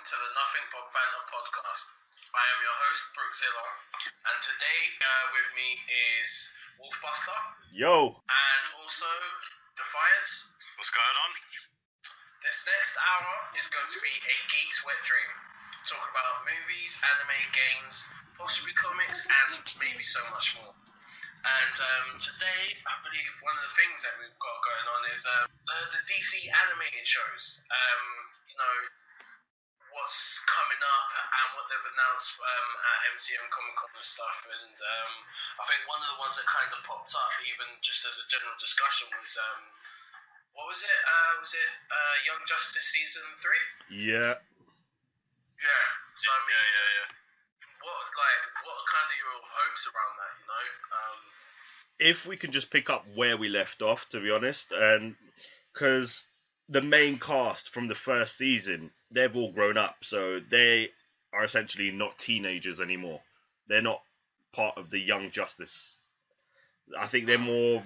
to the Nothing But Banter podcast. I am your host, Brookzilla, and today with me is Wolfbuster. Yo! And also Defiance. What's going on? This next hour is going to be a geek's wet dream. Talk about movies, anime, games, possibly comics, and maybe so much more. And today, I believe one of the things that we've got going on is the DC animated shows. What's coming up and what they've announced at MCM Comic Con and stuff. And I think one of the ones that kind of popped up, even just as a general discussion, was what was it? Was it Young Justice season 3? Yeah. Yeah. So I mean, yeah. What are kind of your hopes around that? You know. If we can just pick up where we left off, to be honest, and because the main cast from the first season, they've all grown up, so they are essentially not teenagers anymore. They're not part of the Young Justice. I think they're more of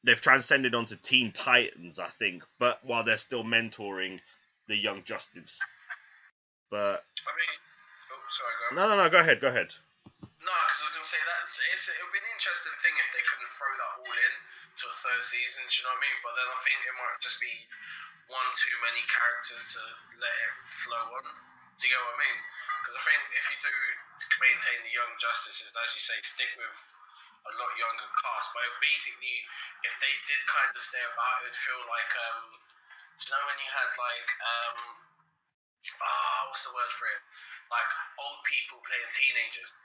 they've transcended onto Teen Titans, I think, but while they're still mentoring the Young Justice. But I mean, sorry, go on. no, go ahead. No, because I was going to say it would be an interesting thing if they couldn't throw that all in to a third season, do you know what I mean? But then I think it might just be one too many characters to let it flow on. Do you get what I mean? Because I think if you do maintain the Young Justices, as you say, stick with a lot younger cast. But basically, if they did kind of stay about, it would feel like, do you know when you had like, what's the word for it? Like old people playing teenagers.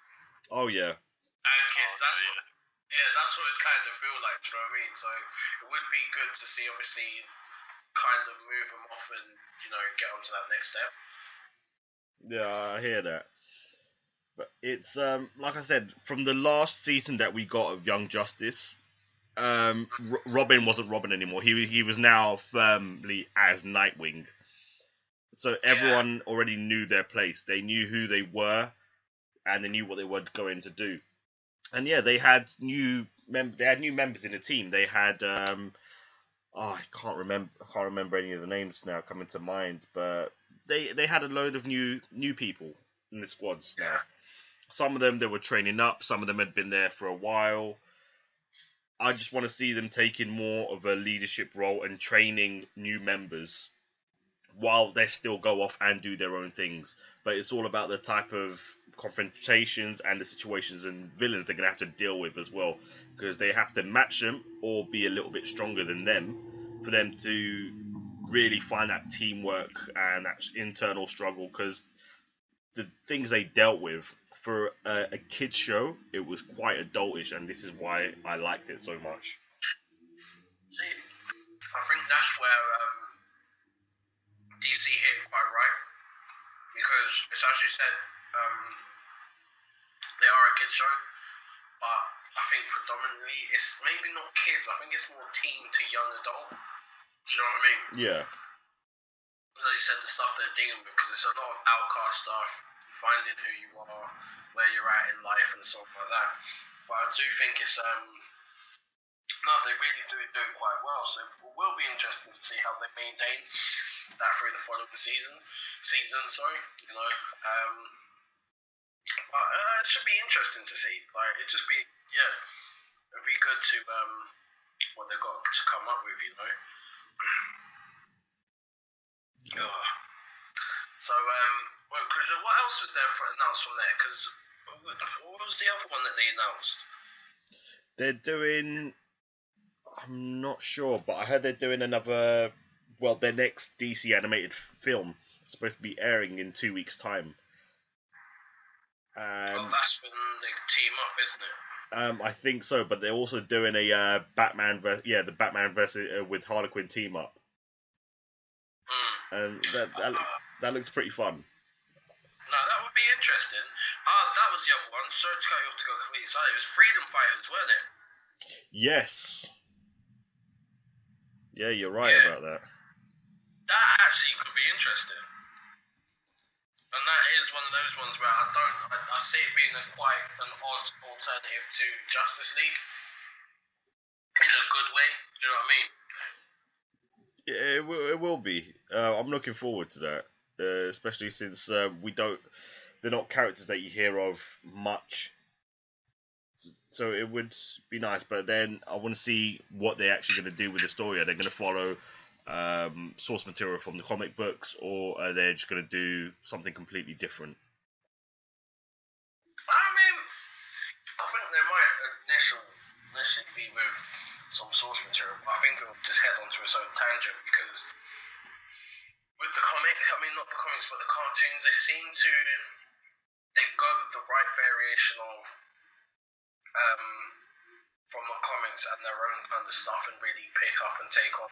Oh, yeah. And kids, that's what it kind of feel like, do you know what I mean? So it would be good to see, obviously, kind of move them off and, you know, get on to that next step. Yeah, I hear that. But it's, like I said, from the last season that we got of Young Justice, Robin wasn't Robin anymore. He was now firmly as Nightwing. So everyone already knew their place. They knew who they were, and they knew what they were going to do. And yeah, they had new members in the team. They had I can't remember any of the names now coming to mind, but they had a load of new people in the squads now. Some of them they were training up, some of them had been there for a while. I just want to see them taking more of a leadership role and training new members while they still go off and do their own things. But it's all about the type of confrontations and the situations and villains they're going to have to deal with as well, because they have to match them or be a little bit stronger than them for them to really find that teamwork and that internal struggle, because the things they dealt with for a kid's show, it was quite adultish, and this is why I liked it so much. See, I think that's where DC hit it quite right, because it's as you said, they are a kids show, but I think predominantly it's maybe not kids. I think it's more teen to young adult. Do you know what I mean? Yeah. As you said, the stuff they're dealing with, because it's a lot of outcast stuff, finding who you are, where you're at in life, and stuff like that. But I do think it's they really do it quite well. So it will be interesting to see how they maintain that through the following season. You know. But it should be interesting to see. Like, it'd be good to what they've got to come up with, you know. So Chris, what else was there announced from there? Because what was the other one that they announced? They're doing, I'm not sure, but I heard they're doing another, their next DC animated film is supposed to be airing in 2 weeks' time. That's when they team up, isn't it? I think so, but they're also doing a Batman versus with Harley Quinn team up, and that looks pretty fun. No, that would be interesting. That was the other one. Sorry to cut you off to go completely silent. It was Freedom Fighters, weren't it? Yes. Yeah, you're right about that. That actually could be interesting. And that is one of those ones where I see it being quite an odd alternative to Justice League. In a good way, do you know what I mean? Yeah, it will be. I'm looking forward to that. especially since they're not characters that you hear of much. So it would be nice, but then I want to see what they're actually going to do with the story. Are they going to follow source material from the comic books, or are they just going to do something completely different? I mean, I think they might initially be with some source material, but I think it'll just head onto its own tangent because with the comics, I mean, not the comics, but the cartoons, they go with the right variation of um, from the comics and their own kind of stuff and really pick up and take on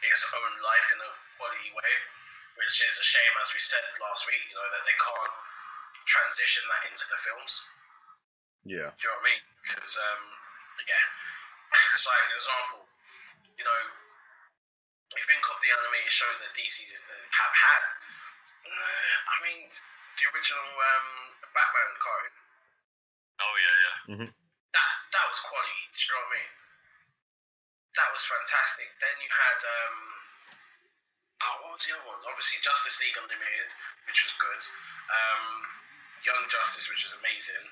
its own life in a quality way, which is a shame, as we said last week, that they can't transition that into the films. Yeah. Do you know what I mean? Because, yeah, it's like an example, you think of the animated show that DC have had. I mean, the original Batman card. Oh yeah. Mm-hmm. That was quality. Do you know what I mean? That was fantastic. Then you had what was the other ones? Obviously, Justice League Unlimited, which was good. Young Justice, which was amazing.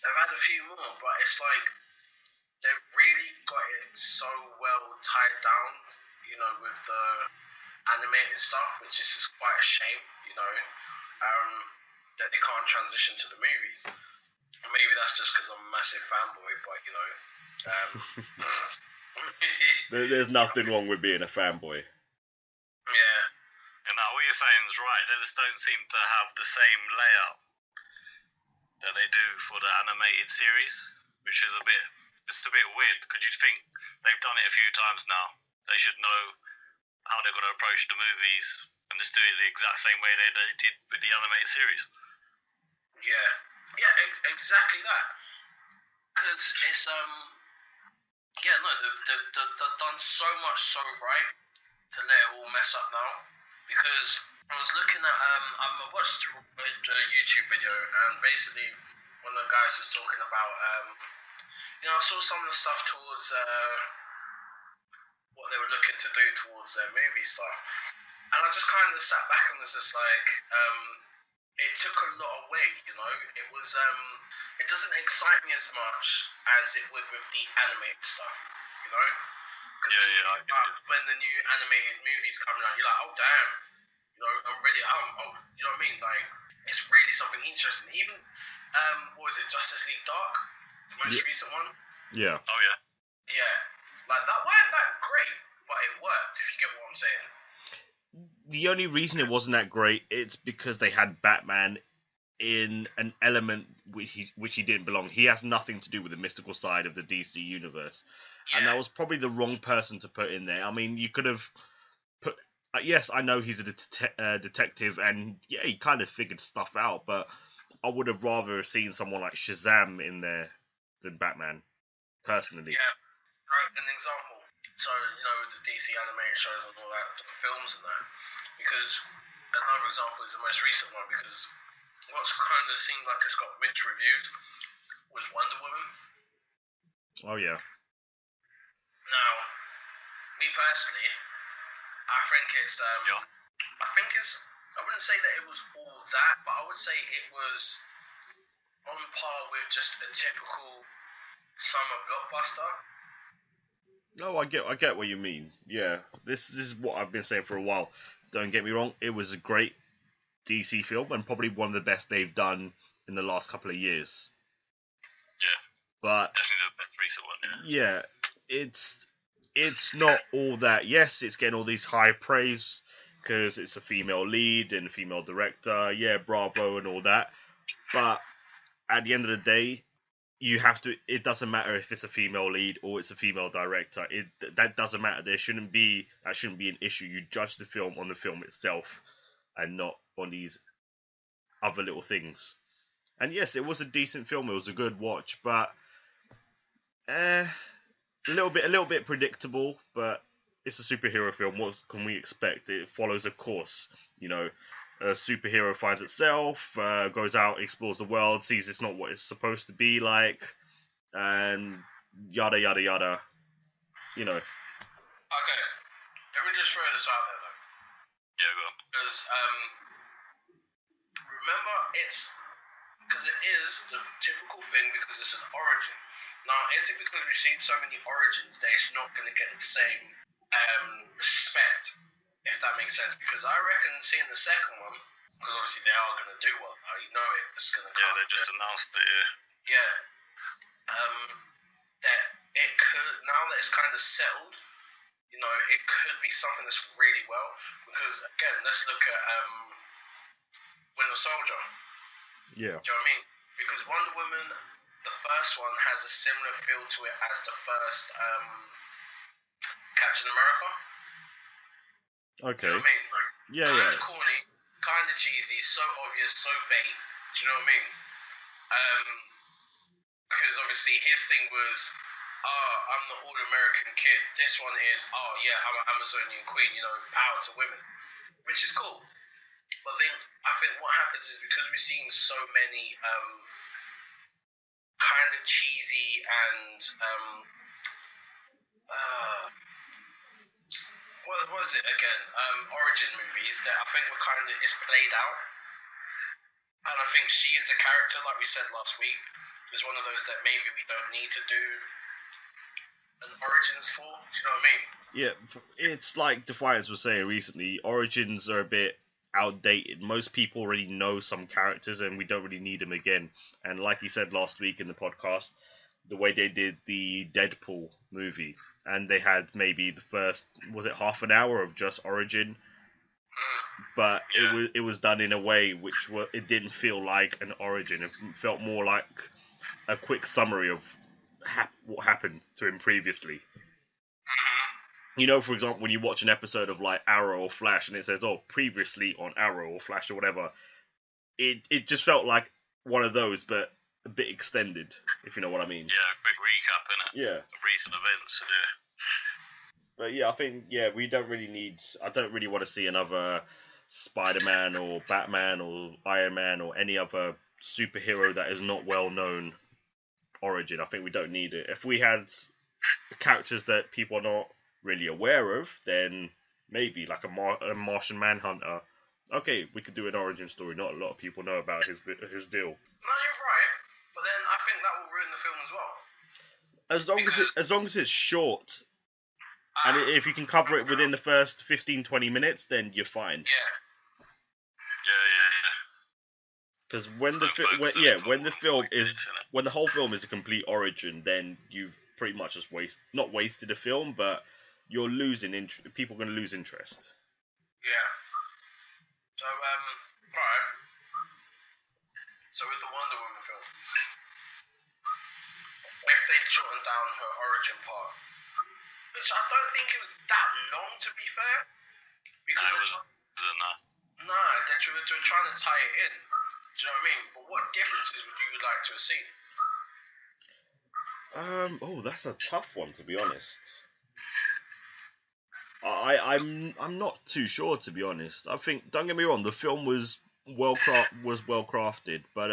They've had a few more, but it's like they've really got it so well tied down, with the animated stuff, which is just quite a shame, that they can't transition to the movies. Maybe that's just because I'm a massive fanboy, but There's nothing wrong with being a fanboy. Yeah. And now what you're saying is right. They just don't seem to have the same layout that they do for the animated series, which is it's a bit weird, because you'd think they've done it a few times now. They should know how they're going to approach the movies and just do it the exact same way they did with the animated series. Yeah, exactly that. Because it's they've done so much so right to let it all mess up now. Because I was looking at I watched a YouTube video, and basically one of the guys was talking about I saw some of the stuff towards what they were looking to do towards their movie stuff, and I just kind of sat back and was just like, it took a lot away. It was it doesn't excite me as much as it would with the animated stuff. Because when the new animated movies coming out, you're like, oh damn, I'm ready. You know what I mean? Like, it's really something interesting. Even what was it, Justice League Dark, the most recent one? Yeah. Oh yeah. Yeah, like that weren't that great, but it worked. If you get what I'm saying. The only reason it wasn't that great, it's because they had Batman in an element which he didn't belong. He has nothing to do with the mystical side of the DC universe, and that was probably the wrong person to put in there. I mean, you could have put. Yes, I know he's a detective, and yeah, he kind of figured stuff out, but I would have rather seen someone like Shazam in there than Batman, personally. Yeah, right. An example. So, with the DC animated shows and all that, the films and that. Because another example is the most recent one, because what's kind of seemed like it's got mixed reviews was Wonder Woman. Oh, yeah. Now, me personally, I think it's, I wouldn't say that it was all that, but I would say it was on par with just a typical summer blockbuster. No, I get what you mean. Yeah, this is what I've been saying for a while. Don't get me wrong, it was a great DC film and probably one of the best they've done in the last couple of years. Yeah. But definitely the best recent one. Yeah, it's not all that. Yes, it's getting all these high praise because it's a female lead and a female director. Yeah, bravo and all that. But at the end of the day, it doesn't matter if it's a female lead or it's a female director. That doesn't matter. That shouldn't be an issue. You judge the film on the film itself and not on these other little things. And yes, it was a decent film. It was a good watch, but a little bit predictable. But it's a superhero film. What can we expect? It follows a course. A superhero finds itself, goes out, explores the world, sees it's not what it's supposed to be like, and yada yada yada. Okay, let me just throw this out there though. because remember it's because it is the typical thing because it's an origin. Now, is it because we've seen so many origins that it's not going to get the same respect, if that makes sense? Because I reckon seeing the second one, because obviously they are going to do well. You know it's going to come. Yeah, they just announced it. Yeah. That it could, now that it's kind of settled, you know, it could be something that's really well. Because again, let's look at Winter Soldier. Yeah. Do you know what I mean? Because Wonder Woman, the first one, has a similar feel to it as the first Captain America. Okay. Do you know what I mean? Like, Yeah, kind yeah. of corny, kind of cheesy, so obvious, so bait. Do you know what I mean? Because obviously his thing was, I'm the all-American kid. This one is, yeah, I'm an Amazonian queen. You know, power to women, which is cool. But I think what happens is because we're seeing so many kind of cheesy and what was it again? Origin movies that I think were kind of it's played out, and I think she is a character like we said last week is one of those that maybe we don't need to do an origins for. Do you know what I mean? Yeah, it's like Defiance was saying recently. Origins are a bit outdated. Most people already know some characters, and we don't really need them again. And like he said last week in the podcast, the way they did the Deadpool movie, and they had maybe the first half an hour of just origin, but it was done in a way which it didn't feel like an origin. It felt more like a quick summary of what happened to him previously. You know, for example, when you watch an episode of like Arrow or Flash and it says, previously on Arrow or Flash or whatever, it just felt like one of those, but a bit extended, if you know what I mean. Yeah, a quick recap, innit? Yeah. Of recent events, yeah. But yeah, I think, we don't really need, I don't really want to see another Spider-Man or Batman or Iron Man or any other superhero that is not well known origin. I think we don't need it. If we had characters that people are not really aware of, then maybe like a Martian Manhunter. Okay, we could do an origin story. Not a lot of people know about his deal. No, you're right, but then I think that will ruin the film as well. As long as it's short, and if you can cover it within the first 15-20 minutes, then you're fine. Yeah. Because when the whole film is a complete origin, then you've pretty much just not wasted a film, but you're losing people are going to lose interest. Yeah. So right. So with the Wonder Woman film, if they'd shortened down her origin part, which I don't think it was that long to be fair, because they were trying to tie it in. Do you know what I mean? But what differences would you like to have seen? That's a tough one, to be honest. I'm not too sure, to be honest. I think, don't get me wrong, the film was well crafted, but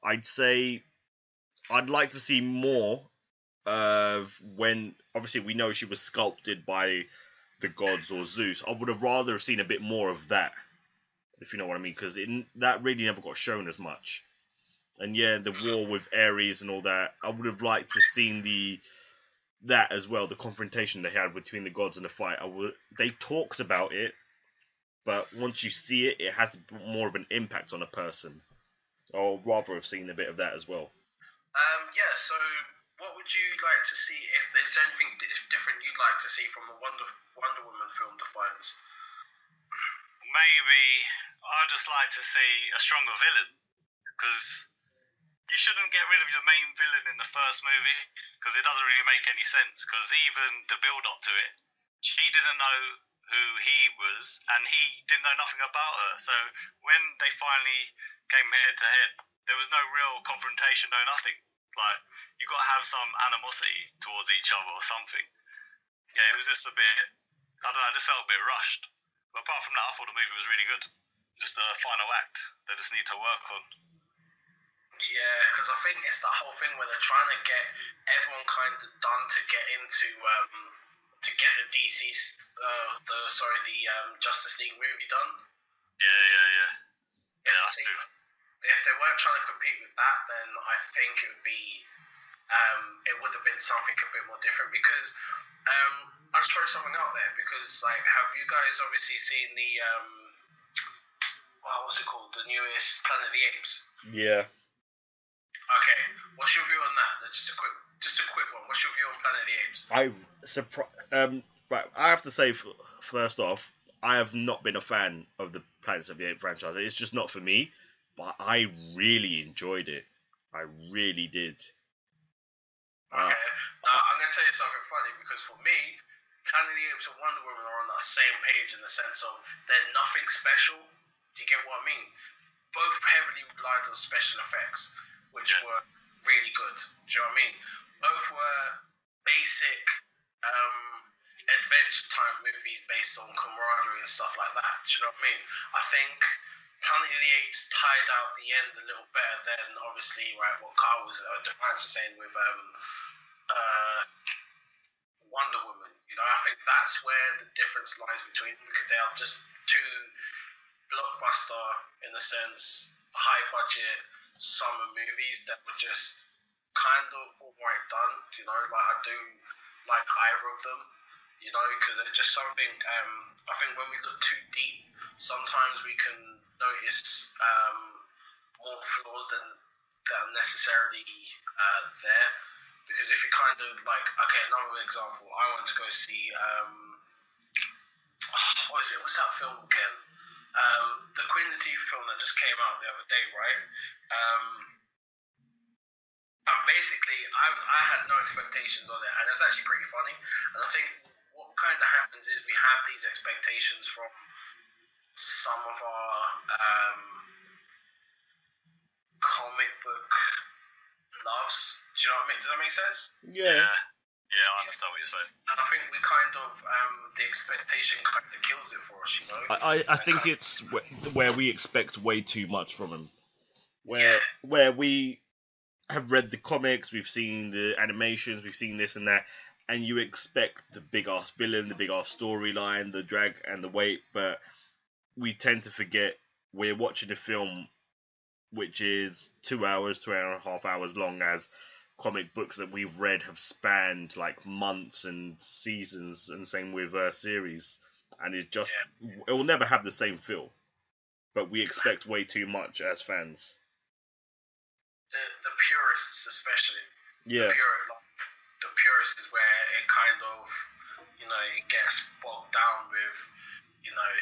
I'd say I'd like to see more of when, obviously we know she was sculpted by the gods or Zeus. I would have rather seen a bit more of that, if you know what I mean, because that really never got shown as much. And yeah, the war with Ares and all that, I would have liked to seen that as well, the confrontation they had between the gods in the fight. They talked about it, but once you see it, it has more of an impact on a person. Or rather have seen a bit of that as well. Yeah, so what would you like to see, if there's anything different you'd like to see from a Wonder Woman film, Defiance? Maybe I'd just like to see a stronger villain, because you shouldn't get rid of your main villain in the first movie, because it doesn't really make any sense, because even the build-up to it, she didn't know who he was, and he didn't know nothing about her. So when they finally came head-to-head, there was no real confrontation, no nothing. Like, you got to have some animosity towards each other or something. Yeah, it was just a bit, I don't know, I just felt a bit rushed. But apart from that, I thought the movie was really good. Just a final act they just need to work on. Yeah, because I think it's that whole thing where they're trying to get everyone kind of done to get into to get the DC the Justice League movie done. Yeah, that's true. If they weren't trying to compete with that, then I think it would be it would have been something a bit more different. Because I'll just throw something out there. Because like, have you guys obviously seen the what's it called? The newest Planet of the Apes. Yeah. Okay, what's your view on that? Just a quick one. What's your view on Planet of the Apes? Right, I have to say first off, I have not been a fan of the Planets of the Apes franchise. It's just not for me, but I really enjoyed it. I really did. Okay, now I'm gonna tell you something funny, because for me, Planet of the Apes and Wonder Woman are on that same page in the sense of they're nothing special. Do you get what I mean? Both heavily relied on special effects, which were really good. Do you know what I mean? Both were basic adventure type movies based on camaraderie and stuff like that. Do you know what I mean? I think Planet of the Apes tied out the end a little better than obviously what Carl was Defiance was saying with Wonder Woman. You know, I think that's where the difference lies between them, because they are just two blockbuster, in a sense, high budget summer movies that were just kind of alright done. You know, like I do like either of them. You know, because they're just something. I think when we look too deep, sometimes we can notice more flaws than that are necessarily there. Because if you kind of like, okay, another example, I went to go see what is it? What's that film again? The Queen Latifah film that just came out the other day, right? And basically, I had no expectations on it, and it's actually pretty funny. And I think what kind of happens is we have these expectations from some of our comic book loves. Do you know what I mean? Does that make sense? Yeah. Yeah, I understand what you're saying. And I think we kind of the expectation kind of kills it for us, you know. I think it's where we expect way too much from them. Where we have read the comics, we've seen the animations, we've seen this and that, and you expect the big ass villain, the big ass storyline, the drag and the weight, but we tend to forget we're watching a film which is 2 hours, 2.5 hours long, as comic books that we've read have spanned like months and seasons, and same with series, and it will never have the same feel, but we expect way too much as fans. The purists especially. Yeah. The purist is where it kind of, you know, it gets bogged down with, you know,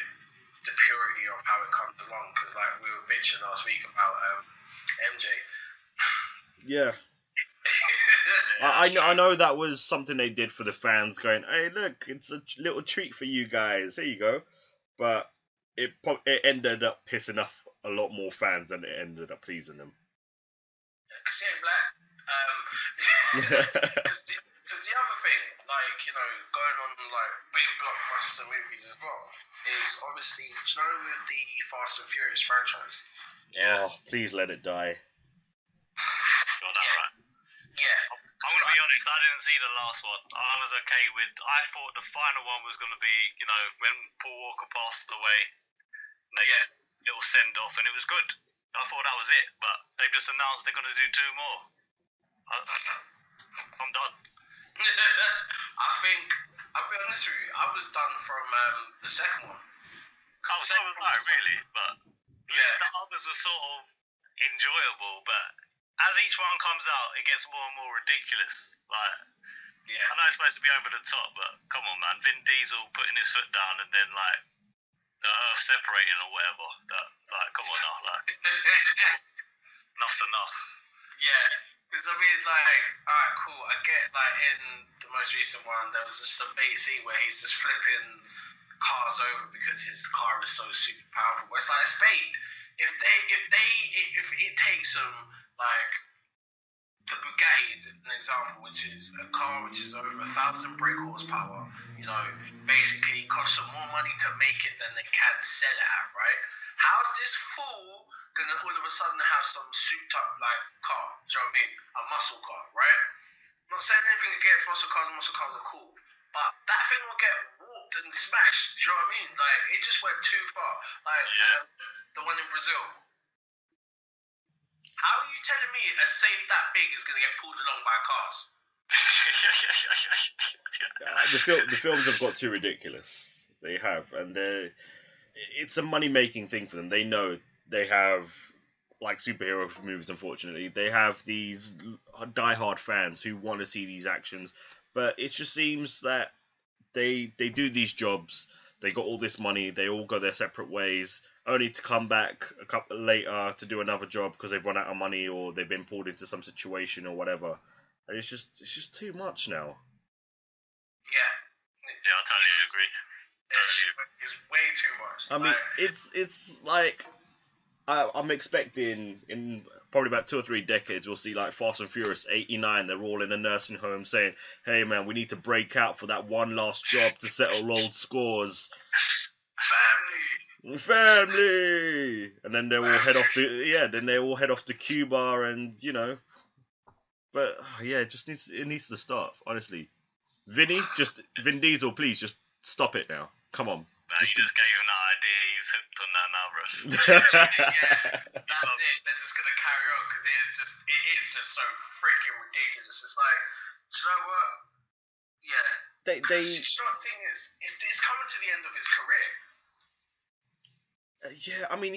the purity of how it comes along, because like we were bitching last week about MJ. Yeah. I know that was something they did for the fans, going, hey, look, it's a little treat for you guys. Here you go. But it ended up pissing off a lot more fans than it ended up pleasing them. Because he ain't black. Because the other thing, like, you know, going on like big blockbusters and movies as well, is obviously, do you know, with the Fast and Furious franchise? Oh, please let it die. Got that right. Yeah. I'm going to be honest, I didn't see the last one. I was okay with, I thought the final one was going to be, you know, when Paul Walker passed away, they little send off, and it was good. I thought that was it, but they've just announced they're going to do 2 more. I'm done. I think, I'll be honest with you, I was done from the second one. Oh, so was I, really, but the others were sort of enjoyable, but as each one comes out, it gets more and more ridiculous. Like, I know it's supposed to be over the top, but come on, man. Vin Diesel putting his foot down and then, like, the Earth separating or whatever. Like, come on now, like, enough's enough. Yeah, because I mean, like, alright, cool. I get, like, in the most recent one, there was just a bait scene where he's just flipping cars over because his car is so super powerful. But it's like, it's bait. If it takes them, like, the Bugatti, an example, which is a car which is over 1,000 brake horsepower, you know, basically costs them more money to make it than they can sell it at, right? How's this fool gonna all of a sudden have some souped up like car? Do you know what I mean? A muscle car, right? I'm not saying anything against muscle cars are cool, but that thing will get warped whooped and smashed. Do you know what I mean? Like, it just went too far. Like, the one in Brazil. How are you telling me a safe that big is going to get pulled along by cars? The films have got too ridiculous. They have, and it's a money-making thing for them. They know they have, like superhero movies, unfortunately, they have these die-hard fans who want to see these actions, but it just seems that they do these jobs, they got all this money, they all go their separate ways, only to come back a couple later to do another job because they've run out of money or they've been pulled into some situation or whatever. And it's just too much now. Yeah. Yeah, I totally agree. It's way too much. I mean, it's like I'm expecting in probably about 2 or 3 decades we'll see like Fast and Furious 89. They're all in a nursing home saying, "Hey man, we need to break out for that one last job to settle old scores." Family, and then they all head off to Cuba, and But it needs to stop. Honestly, Vin Diesel, please just stop it now. Come on. You just gave him that idea. He's hooked on that now, bro. That's it. They're just gonna carry on because it is just so freaking ridiculous. It's like, do you know what? Yeah. They You know what the thing is? It's coming to the end of his career. Yeah, I mean,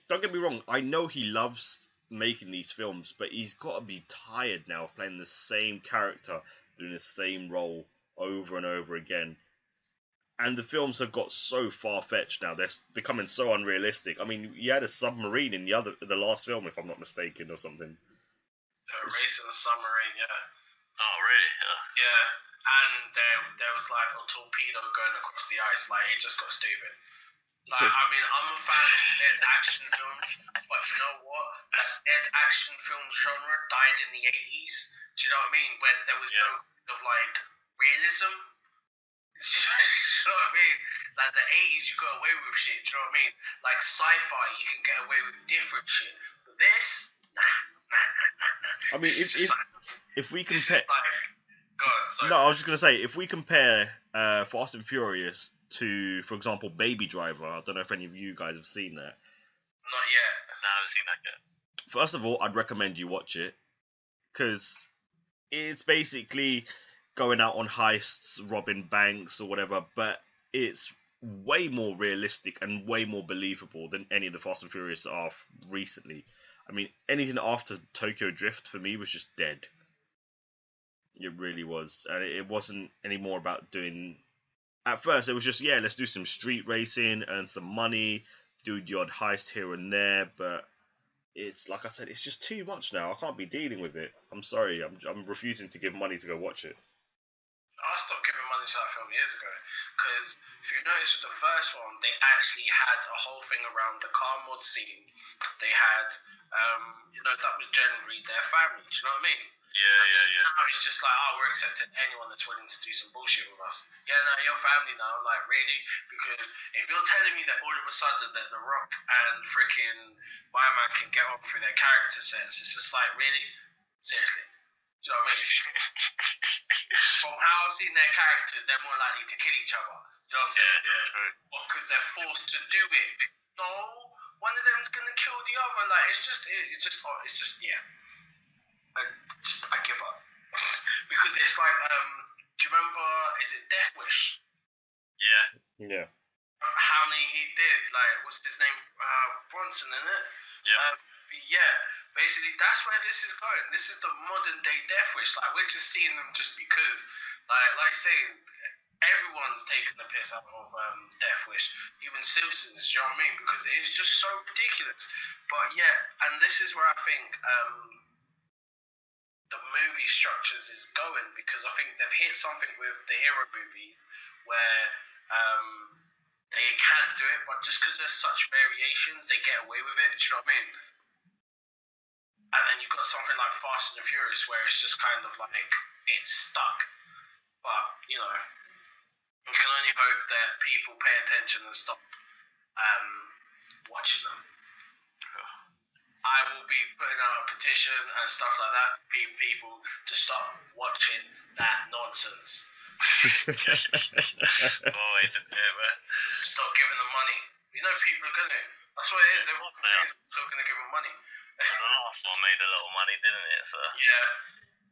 don't get me wrong. I know he loves making these films, but he's got to be tired now of playing the same character, doing the same role over and over again. And the films have got so far-fetched now; they're becoming so unrealistic. I mean, you had a submarine in the last film, if I'm not mistaken, or something. A race in a submarine, yeah. Oh, really? Yeah, and there was like a torpedo going across the ice. Like, it just got stupid. Like, I mean, I'm a fan of dead action films, but you know what? That dead action film genre died in the 80s. Do you know what I mean? When there was no kind of like realism. Do you know what I mean? Like, the 80s, you got away with shit. Do you know what I mean? Like, sci-fi, you can get away with different shit. But this, nah. I mean, if we compare. Go on, sorry. No, I was just gonna say, if we compare Fast and Furious to, for example, Baby Driver, I don't know if any of you guys have seen that. Not yet. No, I haven't seen that yet. First of all, I'd recommend you watch it, because it's basically going out on heists, robbing banks or whatever, but it's way more realistic and way more believable than any of the Fast and Furious are recently. I mean, anything after Tokyo Drift for me was just dead. It really was, and it wasn't any more about doing. At first, it was just let's do some street racing, earn some money, do the odd heist here and there, but it's like I said, it's just too much now. I can't be dealing with it. I'm sorry, I'm refusing to give money to go watch it. I stopped giving money to that film years ago, because if you notice with the first one, they actually had a whole thing around the car mod scene. They had, that was generally their family. Do you know what I mean? Yeah. Now it's just like, we're accepting anyone that's willing to do some bullshit with us. Yeah, no, you're family now. Like, really? Because if you're telling me that all of a sudden that The Rock and freaking my man can get on through their character sets, it's just like, really? Seriously? Do you know what I mean? From how I've seen their characters, they're more likely to kill each other. Do you know what I'm saying? Yeah, true. Because they're forced to do it. No, one of them's gonna kill the other. Like, it's just yeah. I give up. Because it's like, do you remember, is it Death Wish? Yeah. How many he did, like, what's his name? Bronson, isn't it? Yeah. Basically, that's where this is going. This is the modern day Death Wish. Like, we're just seeing them just because. Like saying, everyone's taking the piss out of Death Wish. Even Simpsons, do you know what I mean? Because it's just so ridiculous. But yeah, and this is where I think the movie structures is going, because I think they've hit something with the hero movies where they can do it, but just because there's such variations, they get away with it. Do you know what I mean? And then you've got something like Fast and the Furious where it's just kind of like, it's stuck. But, you can only hope that people pay attention and stop watching them. I will be putting out a petition and stuff like that for people to stop watching that nonsense. Always a bit, man. Stop giving them money. You know people are gonna. That's what it is. Of course they are. Everyone's still gonna give them money. But the last one made a lot of money, didn't it? So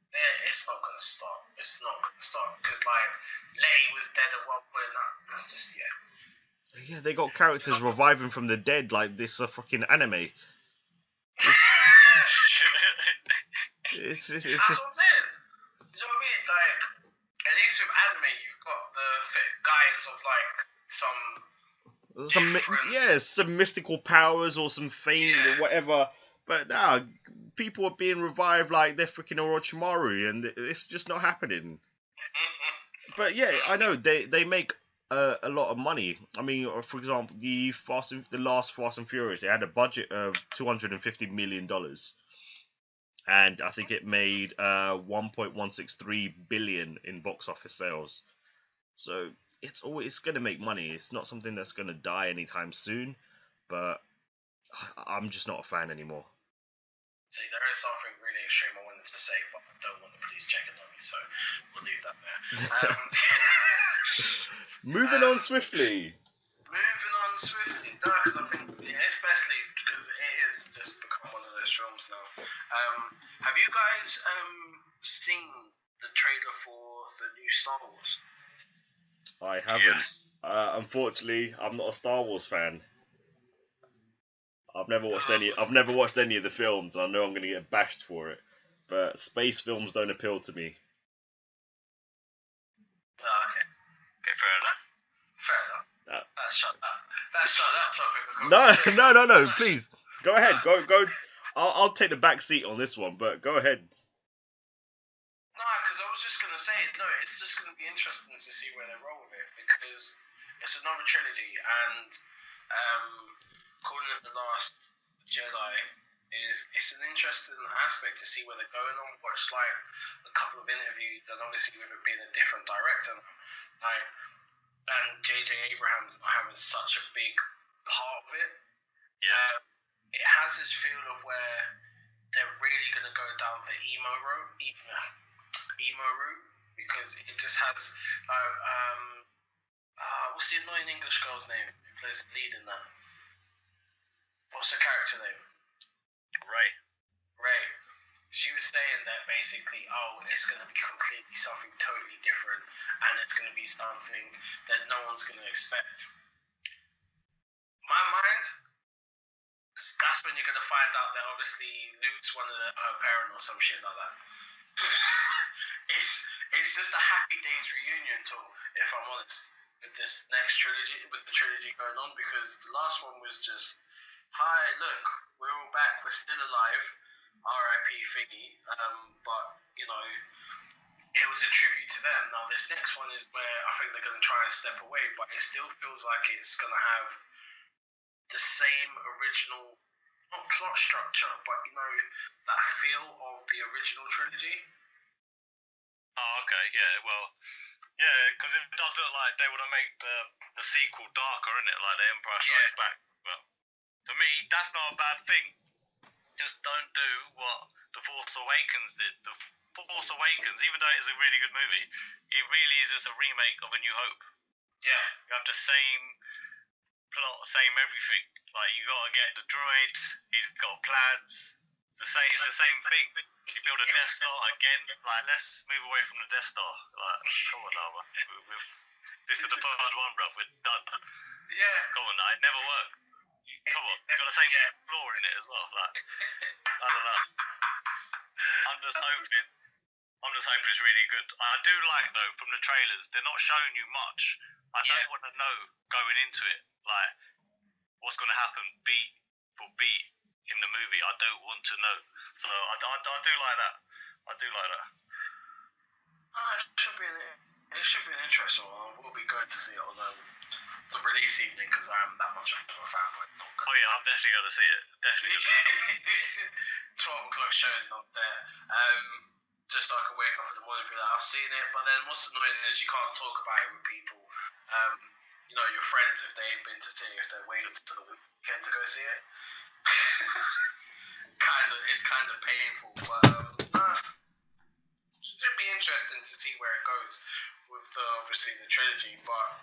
Yeah, it's not gonna stop. It's not gonna stop because like Letty was dead at one point. That's just Yeah, they got characters reviving from the dead like this fucking anime. It's That's just what I'm saying. Do you know what I mean? Like at least with anime, you've got the guys of like some mystical powers or some fame or whatever. But nah, people are being revived like they're freaking Orochimaru, and it's just not happening. But yeah, I know they make a lot of money. I mean, for example, the last Fast and Furious, they had a budget of $250 million, and I think it made 1.163 billion in box office sales. So it's always going to make money. It's not something that's going to die anytime soon. But I'm just not a fan anymore. See, there is something really extreme I wanted to say, but I don't want the police checking on me, so we'll leave that there. Moving on swiftly. No, because I think especially because it is just become one of those films now. Have you guys seen the trailer for the new Star Wars? I haven't. Yes. Unfortunately, I'm not a Star Wars fan. I've never watched any of the films, and I know I'm going to get bashed for it. But space films don't appeal to me. Okay, Fair enough. Let's shut that topic of conversation. No. Please go ahead. Go. I'll take the back seat on this one, but go ahead. No, because I was just gonna say it's just gonna be interesting to see where they roll with it because it's another trilogy, and calling it the Last Jedi it's an interesting aspect to see where they're going. I've watched like a couple of interviews, and obviously with it being a different director, like. And J.J. Abrams not having such a big part of it. Yeah. It has this feel of where they're really going to go down the emo route, because it just has what's the annoying English girl's name who plays the lead in that? What's her character name? Ray. She was saying that basically, it's going to be completely something totally different, and it's going to be something that no one's going to expect. My mind, that's when you're going to find out that obviously Luke's one of her parent or some shit like that. It's just a Happy Days reunion tour, if I'm honest, with this next trilogy, with the trilogy going on, because the last one was just, hi, look, we're all back, we're still alive. R.I.P. thingy, but you know, it was a tribute to them. Now this next one is where I think they're going to try and step away, but it still feels like it's going to have the same original, not plot structure, but you know, that feel of the original trilogy. Oh, okay, yeah, well, yeah, because it does look like they want to make the sequel darker, isn't it? Like The Empire Strikes Back. But to me, that's not a bad thing. Just don't do what The Force Awakens did. The Force Awakens, even though it's a really good movie, it really is just a remake of A New Hope. Yeah. You have the same plot, same everything. Like, you gotta get the droid, he's got plans. It's the same thing. You build a Death Star again. Like, let's move away from the Death Star. Like, come on now, man. This is the third one, bro. We're done. Yeah. Come on now, it never works. Come on, you got the same flaw in it as well. Like, I don't know. I'm just hoping it's really good. I do like though from the trailers, they're not showing you much. I don't want to know going into it, like what's going to happen beat for beat in the movie. I don't want to know. So I do like that. It should be an interesting one. We'll be going to see it on the release evening because I am that much of a fan. Oh yeah, I'm definitely going to see it. Definitely. 12 o'clock showing up there. Just so I can wake up in the morning and be like, I've seen it. But then what's annoying is you can't talk about it with people. You know, your friends, if they ain't been to see it, if they're waiting to the weekend to go see it. It's kind of painful. But, should be interesting to see where it goes with obviously the trilogy. But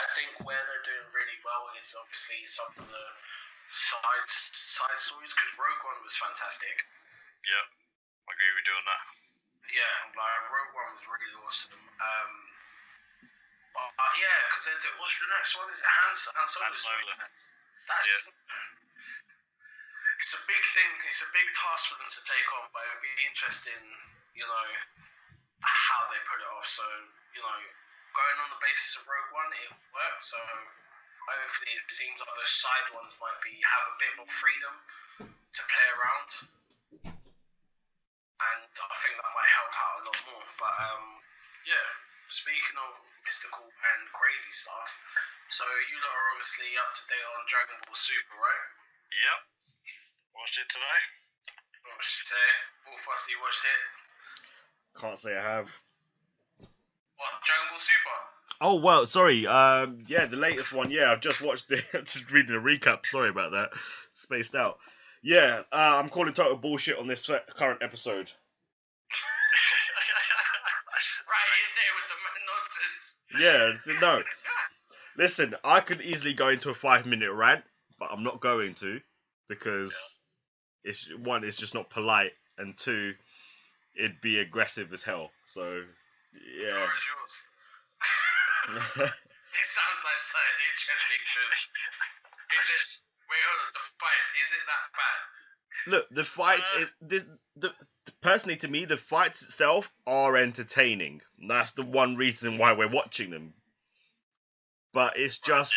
I think where they're doing really well is obviously some of the side stories, because Rogue One was fantastic. Yep, I agree with you on that. Yeah, like Rogue One was really awesome. Yeah, because what's the next one? Is it Han Solo? That's it's a big thing. It's a big task for them to take on, but it'll be interesting, how they put it off. So, going on the basis of Rogue One, it worked. So hopefully, it seems like those side ones might have a bit more freedom to play around, and I think that might help out a lot more. But yeah, speaking of mystical and crazy stuff, so you lot are obviously up to date on Dragon Ball Super, right? Yep. Watched it today. Both of us, you watched it? Can't say I have. What, Dragon Ball Super? Oh well, sorry. Yeah, the latest one. Yeah, I've just watched it. I'm just reading a recap. Sorry about that. Spaced out. Yeah, I'm calling total bullshit on this current episode. Right in there with the nonsense. Yeah, no. Listen, I could easily go into a 5-minute rant, but I'm not going to, because it's just not polite, and two, it'd be aggressive as hell. So, yeah. The floor is yours. It sounds like something interesting. Wait, hold on. The fights, is it that bad? Look, the fights. Personally, to me, the fights itself are entertaining. That's the one reason why we're watching them. But it's just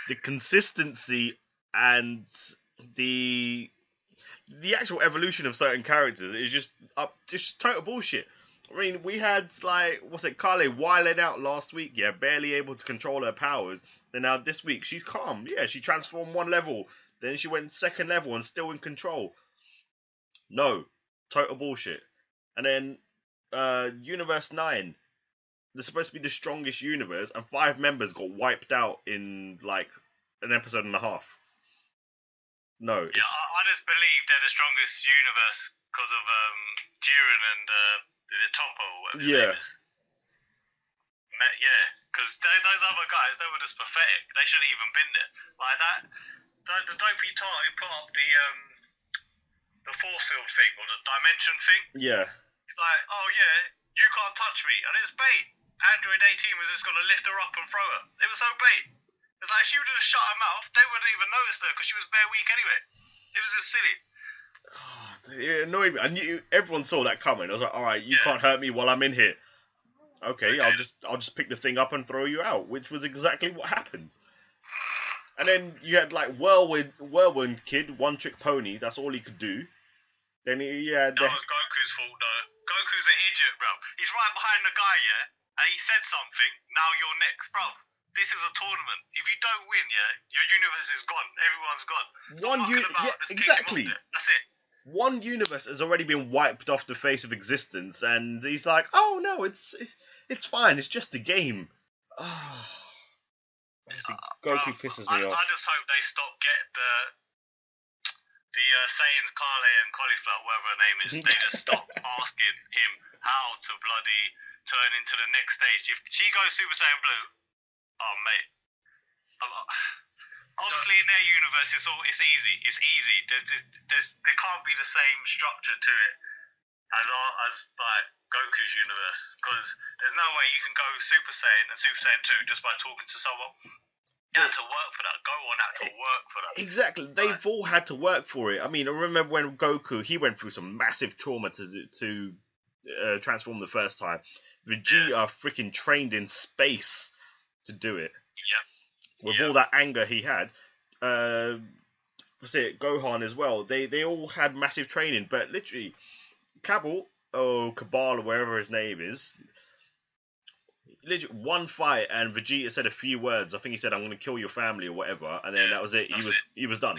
the consistency and the actual evolution of certain characters is just total bullshit. I mean, we had Kale wilding out last week, barely able to control her powers. And now this week she's calm. Yeah, she transformed 1 level, then she went 2nd level and still in control. No, total bullshit. And then Universe 9, they're supposed to be the strongest universe, and 5 members got wiped out in an episode and a half. No. Yeah, I just believe they're the strongest universe because of Jiren and is it Toppo or whatever his name is? Yeah, because those other guys, they were just pathetic. They shouldn't have even been there. Like that, the dopey tart who put up the force field thing or the dimension thing. Yeah. It's like, oh yeah, you can't touch me, and it's bait. Android 18 was just gonna lift her up and throw her. It was so bait. It's like if she would have shut her mouth, they wouldn't even notice her because she was bare weak anyway. It was just silly. It annoyed me. I knew everyone saw that coming. I was like, all right, you can't hurt me while I'm in here. Okay, I'll just pick the thing up and throw you out, which was exactly what happened. And then you had Whirlwind Kid, one trick pony. That's all he could do. Then he had. That was Goku's fault, though. Goku's an idiot, bro. He's right behind the guy, and he said something. Now you're next, bro. This is a tournament. If you don't win, your universe is gone. Everyone's gone. Exactly. That's it. One universe has already been wiped off the face of existence, and he's like, "Oh no, it's fine. It's just a game." Goku pisses me off. I just hope they stop getting the Saiyans Kale and Cauliflower, whatever her name is. They just stop asking him how to bloody turn into the next stage. If she goes Super Saiyan Blue, oh mate. Honestly, in their universe, it's easy. It's easy. There can't be the same structure to it as like Goku's universe, because there's no way you can go Super Saiyan and Super Saiyan 2 just by talking to someone. You had to work for that. Gohan had to work for that. Exactly. They've all had to work for it. I mean, I remember when Goku, he went through some massive trauma to transform the first time. Vegeta freaking trained in space to do it. Yep. With all that anger he had, Gohan as well. They all had massive training, but literally, Cabal or wherever his name is, literally one fight and Vegeta said a few words. I think he said, "I'm going to kill your family" or whatever, and then that was it. He was done.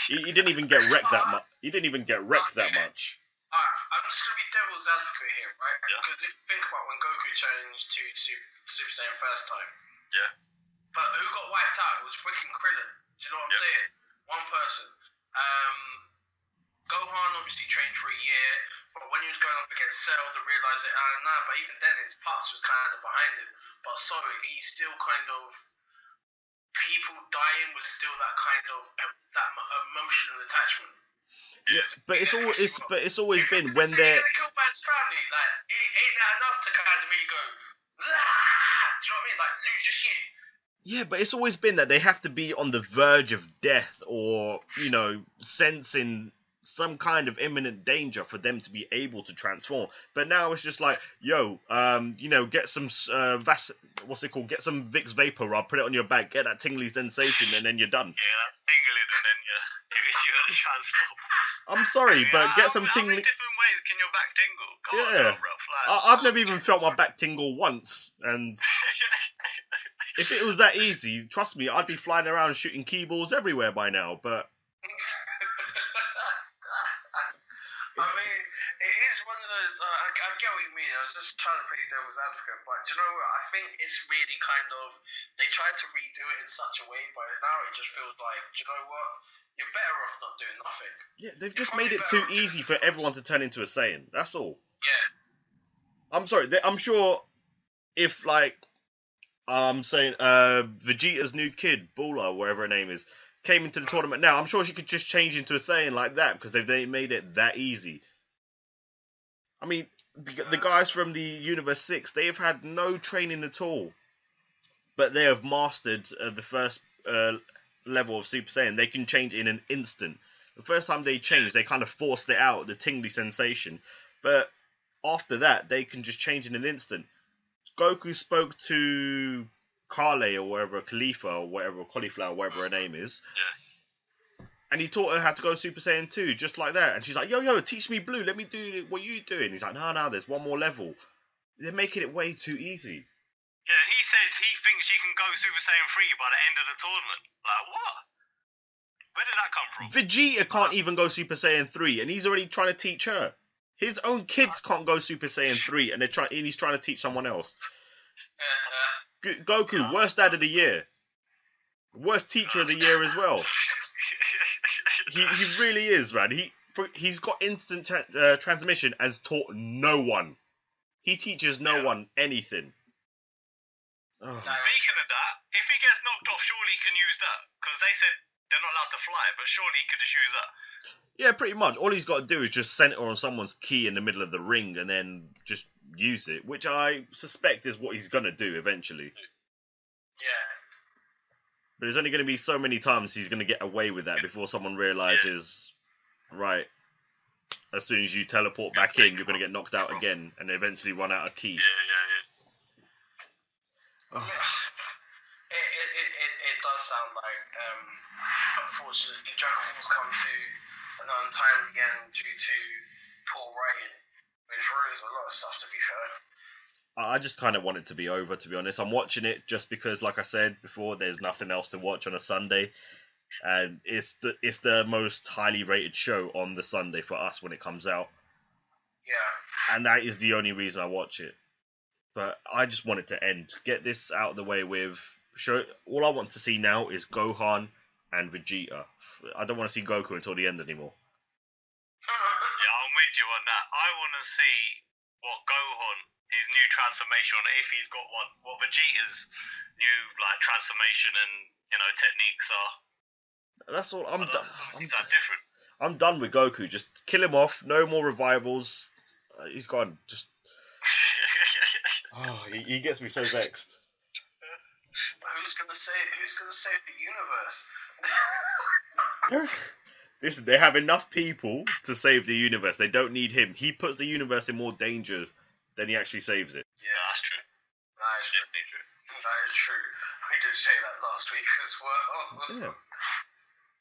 he didn't even get wrecked that much. He didn't even get wrecked that much. I'm just going to be devil's advocate here, right? Yeah. Because if you think about when Goku changed to Super Saiyan first time. Yeah. But who got wiped out? It was freaking Krillin. Do you know what I'm saying? One person. Gohan obviously trained for a year. But when he was going up against Cell, to realise that, but even then his parts was kind of behind him. But so he's still kind of, people dying was still that kind of emotional attachment. Yeah, but it's always been when they're they're. gonna kill man's family, like ain't that enough to kind of make you go, do you know what I mean? Like lose your shit. Yeah, but it's always been that they have to be on the verge of death or, sensing some kind of imminent danger for them to be able to transform. But now it's just like, get some, what's it called? Get some Vicks Vapor Rub, put it on your back, get that tingly sensation, and then you're done. Yeah, that tingling, and then you're gonna transform. I'm sorry, but get some How tingly. many different ways can your back tingle? Come Yeah. on, bro. I've never even felt my back tingle once, and if it was that easy, trust me, I'd be flying around shooting key balls everywhere by now, but... I mean, it is one of those, I get what you mean, I was just trying to play devil's advocate, but do you know what, I think it's really kind of, they tried to redo it in such a way, but now it just feels like, do you know what, you're better off not doing nothing. Yeah, they've just made it too easy for everyone to turn into a Saiyan, that's all. Yeah. I'm sorry, I'm sure if, I'm saying, Vegeta's new kid, Bula, whatever her name is, came into the tournament now, I'm sure she could just change into a Saiyan like that, because they made it that easy. I mean, the guys from the Universe 6, they have had no training at all, but they have mastered the first level of Super Saiyan. They can change in an instant. The first time they changed, they kind of forced it out, the tingly sensation, but after that, they can just change in an instant. Goku spoke to Kale or whatever, Khalifa or whatever, Cauliflower, whatever her name is. Yeah. And he taught her how to go Super Saiyan 2, just like that. And she's like, yo, teach me Blue, let me do what you doing. He's like, no, there's one more level. They're making it way too easy. Yeah, and he said he thinks she can go Super Saiyan 3 by the end of the tournament. Like, what? Where did that come from? Vegeta can't even go Super Saiyan 3, and he's already trying to teach her. His own kids can't go Super Saiyan 3, and he's trying to teach someone else. Goku, worst dad of the year. Worst teacher of the year as well. He really is, man. He's got instant transmission and has taught no one. He teaches no one anything. Oh. Speaking of that, if he gets knocked off, surely he can use that. Because they said they're not allowed to fly, but surely he could just use that. Yeah, pretty much. All he's got to do is just center on someone's key in the middle of the ring and then just use it, which I suspect is what he's going to do eventually. Yeah. But there's only going to be so many times he's going to get away with that before someone realizes, right, as soon as you teleport back in, you're going to get knocked out again and eventually run out of key. Yeah. Oh. It does sound like, unfortunately, Dragon Ball's come to an untimely end due to poor writing, which ruins a lot of stuff, to be fair. I just kind of want it to be over, to be honest. I'm watching it just because, like I said before, there's nothing else to watch on a Sunday, and it's the most highly rated show on the Sunday for us when it comes out. Yeah. And that is the only reason I watch it. But I just want it to end. Get this out of the way with... All I want to see now is Gohan and Vegeta. I don't want to see Goku until the end anymore. Yeah, I'm with you on that. I want to see what Gohan, his new transformation, if he's got one, what Vegeta's new transformation and techniques are. That's all. Different. I'm done with Goku. Just kill him off. No more revivals. He's gone. Just. Oh, he gets me so vexed. Who's gonna save the universe? Listen, they have enough people to save the universe. They don't need him. He puts the universe in more danger than he actually saves it. Yeah, that's true. That is definitely true. That is true. We did say that last week as well. Yeah.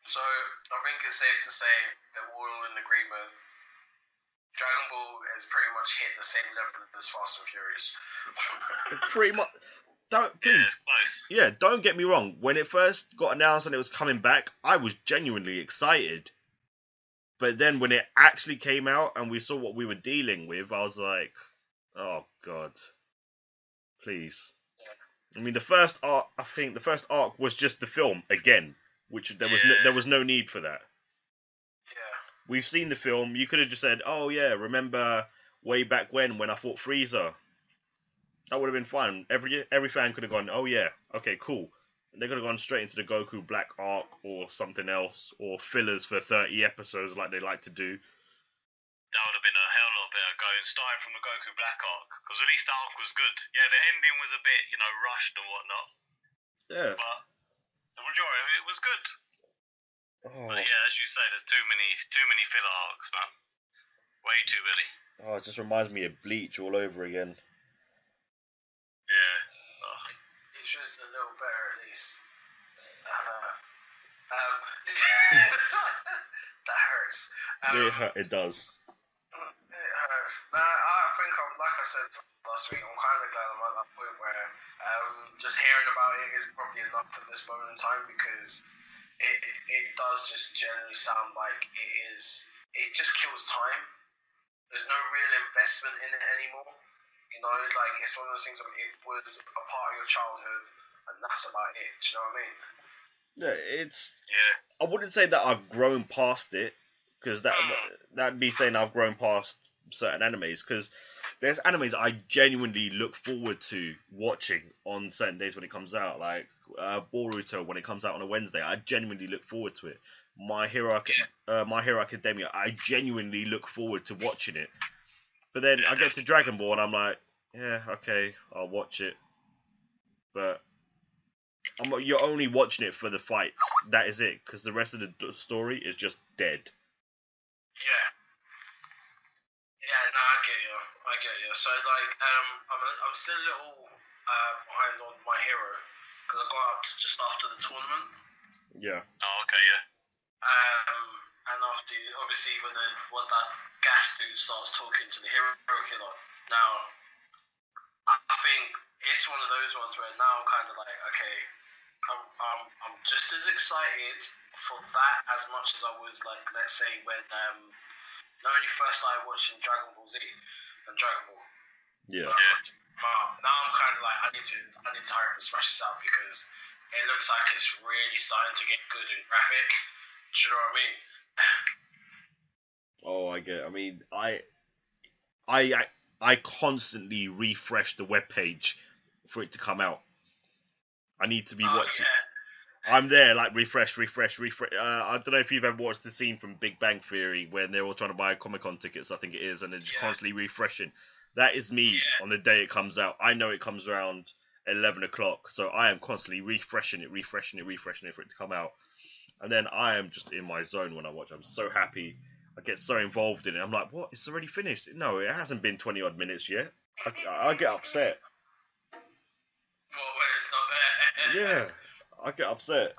So I think it's safe to say that we're all in agreement. Dragon Ball has pretty much hit the same level as Fast and Furious. Pretty much. Don't get me wrong. When it first got announced and it was coming back, I was genuinely excited. But then when it actually came out and we saw what we were dealing with, I was like, oh god, please. Yeah. I mean, the first arc was just the film again, which there was no need for that. Yeah. we've seen the film. You could have just said, "Oh yeah, remember way back when I fought Frieza." That would have been fine. Every fan could have gone, "Oh yeah, okay, cool." And they could have gone straight into the Goku Black arc or something else, or fillers for 30 episodes like they like to do. That would have been a hell of a lot better going, starting from the Goku Black arc, because at least the arc was good. Yeah, the ending was a bit, rushed and whatnot, Yeah. but the majority of it was good. Oh, But yeah, as you say, there's too many filler arcs, man. Way too many. oh, it just reminds me of Bleach all over again. Yeah. Oh. It's just a little better at least. That hurts. It does. It hurts. Nah, I think like I said last week, I'm kind of glad I'm at that point where just hearing about it is probably enough at this moment in time, because it does just generally sound like it just kills time. There's no real investment in it anymore. Like it's one of those things where it was a part of your childhood and that's about it. Do you know what I mean? Yeah, Yeah. I wouldn't say that I've grown past it, because that'd be saying I've grown past certain animes, because there's animes I genuinely look forward to watching on certain days when it comes out, like Boruto when it comes out on a Wednesday. I genuinely look forward to it. My Hero Academia, I genuinely look forward to watching it. But then I get to Dragon Ball and I'm like, yeah, okay, I'll watch it. But you're only watching it for the fights. That is it, because the rest of the story is just dead. Yeah. Yeah, no, I get you. So like, I'm still a little behind on My Hero, because I got up to just after the tournament. Yeah. Oh, okay, yeah. And after, obviously, when that gas dude starts talking to the hero killer. Now, I think it's one of those ones where now I'm kind of like, okay, I'm just as excited for that as much as I was, like, let's say when when you first started watching Dragon Ball Z and Dragon Ball. Yeah. Now I'm kind of like, I need to hurry up and smash this out, because it looks like it's really starting to get good and graphic. Do you know what I mean? Oh, I get it. I mean, I constantly refresh the webpage for it to come out. I need to be watching. Yeah. I'm there, like, refresh. I don't know if you've ever watched the scene from Big Bang Theory when they're all trying to buy Comic-Con tickets, I think it is, and they're just constantly refreshing. That is me on the day it comes out. I know it comes around 11 o'clock, so I am constantly refreshing it for it to come out. And then I am just in my zone when I watch. I'm so happy. I get so involved in it. I'm like, what? It's already finished? No, it hasn't been 20 odd minutes yet. I get upset. Well, when it's not there. Yeah, I get upset.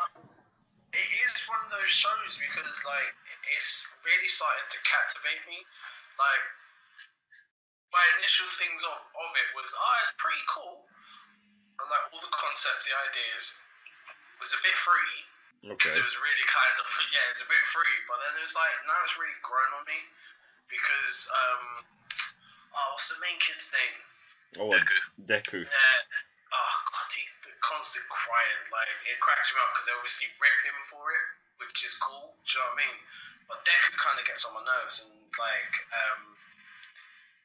It is one of those shows because, like, it's really starting to captivate me. Like, my initial things of it was, it's pretty cool. And, like, all the concepts, the ideas, was a bit fruity. Because it was really kind of, it's a bit free, but then it was like, now it's really grown on me, because, what's the main kid's name? Oh, Deku. Yeah. Oh, God, the constant crying, like, it cracks me up, because they obviously rip him for it, which is cool, do you know what I mean? But Deku kind of gets on my nerves, and, like,